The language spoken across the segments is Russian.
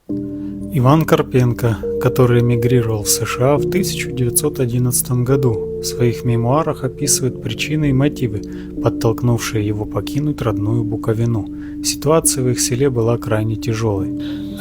Иван Карпенко, который эмигрировал в США в 1911 году, в своих мемуарах описывает причины и мотивы, подтолкнувшие его покинуть родную Буковину. Ситуация в их селе была крайне тяжелой.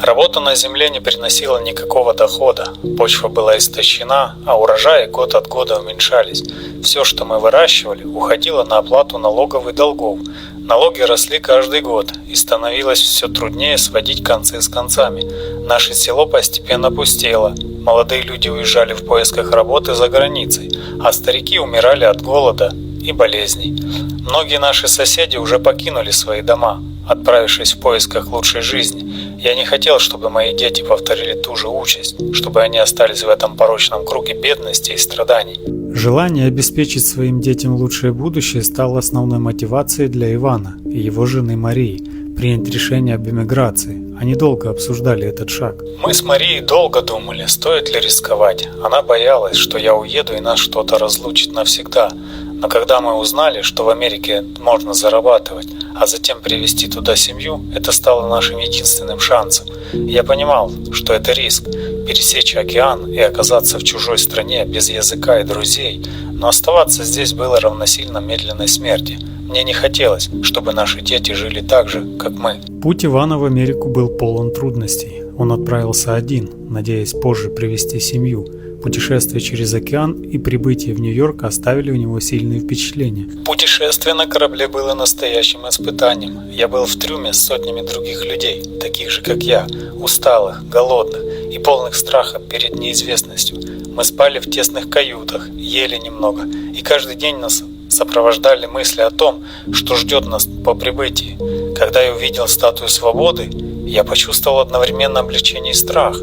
Работа на земле не приносила никакого дохода, почва была истощена, а урожаи год от года уменьшались. Все, что мы выращивали, уходило на оплату налогов и долгов. Налоги росли каждый год, и становилось все труднее сводить концы с концами. Наше село постепенно пустело, молодые люди уезжали в поисках работы за границей, а старики умирали от голода и болезней. Многие наши соседи уже покинули свои дома, отправившись в поисках лучшей жизни. Я не хотел, чтобы мои дети повторили ту же участь, чтобы они остались в этом порочном круге бедности и страданий. Желание обеспечить своим детям лучшее будущее стало основной мотивацией для Ивана и его жены Марии принять решение об эмиграции. Они долго обсуждали этот шаг. Мы с Марией долго думали, стоит ли рисковать. Она боялась, что я уеду и нас что-то разлучит навсегда. Но когда мы узнали, что в Америке можно зарабатывать, а затем привезти туда семью, это стало нашим единственным шансом. Я понимал, что это риск – пересечь океан и оказаться в чужой стране без языка и друзей, но оставаться здесь было равносильно медленной смерти. Мне не хотелось, чтобы наши дети жили так же, как мы. Путь Ивана в Америку был полон трудностей. Он отправился один, надеясь позже привезти семью. Путешествие через океан и прибытие в Нью-Йорк оставили у него сильные впечатления. Путешествие на корабле было настоящим испытанием. Я был в трюме с сотнями других людей, таких же как я, усталых, голодных и полных страха перед неизвестностью. Мы спали в тесных каютах, ели немного, и каждый день нас сопровождали мысли о том, что ждет нас по прибытии. Когда я увидел статую свободы, я почувствовал одновременно облегчение и страх.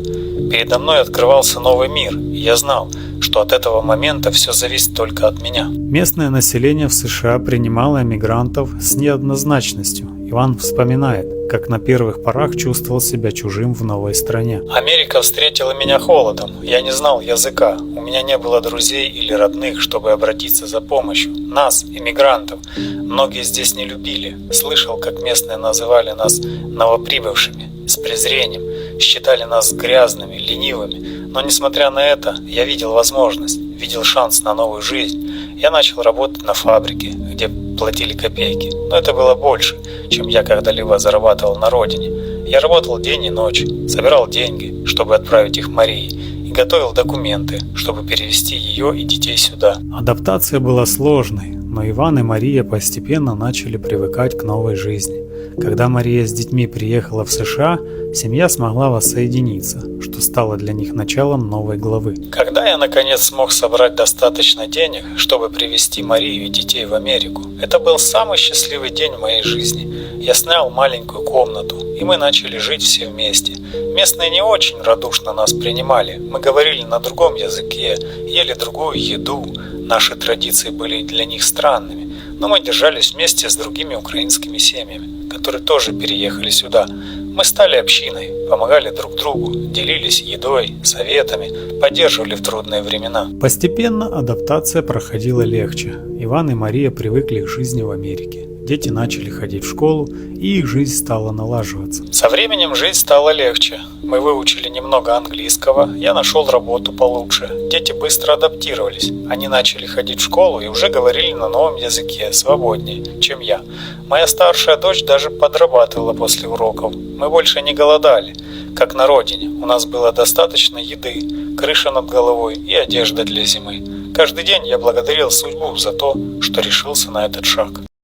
Передо мной открывался новый мир, и я знал, что от этого момента все зависит только от меня. Местное население в США принимало эмигрантов с неоднозначностью. Иван вспоминает, как на первых порах чувствовал себя чужим в новой стране. Америка встретила меня холодом. Я не знал языка. У меня не было друзей или родных, чтобы обратиться за помощью. Нас, иммигрантов, многие здесь не любили. Слышал, как местные называли нас новоприбывшими, с презрением. Считали нас грязными, ленивыми. Но несмотря на это, я видел возможность, видел шанс на новую жизнь. Я начал работать на фабрике, где платили копейки. Но это было больше, чем я когда-либо зарабатывал на родине. Я работал день и ночь, собирал деньги, чтобы отправить их Марии, и готовил документы, чтобы перевезти ее и детей сюда. Адаптация была сложной, но Иван и Мария постепенно начали привыкать к новой жизни. Когда Мария с детьми приехала в США, семья смогла воссоединиться, что стало для них началом новой главы. Когда я наконец смог собрать достаточно денег, чтобы привезти Марию и детей в Америку, это был самый счастливый день в моей жизни. Я снял маленькую комнату, и мы начали жить все вместе. Местные не очень радушно нас принимали. Мы говорили на другом языке, ели другую еду. Наши традиции были для них странными, но мы держались вместе с другими украинскими семьями, которые тоже переехали сюда. Мы стали общиной, помогали друг другу, делились едой, советами, поддерживали в трудные времена. Постепенно адаптация проходила легче. Иван и Мария привыкли к жизни в Америке. Дети начали ходить в школу, и их жизнь стала налаживаться. Со временем жизнь стала легче. Мы выучили немного английского, я нашел работу получше. Дети быстро адаптировались. Они начали ходить в школу и уже говорили на новом языке, свободнее, чем я. Моя старшая дочь даже подрабатывала после уроков. Мы больше не голодали, как на родине. У нас было достаточно еды, крыша над головой и одежда для зимы. Каждый день я благодарил судьбу за то, что решился на этот шаг.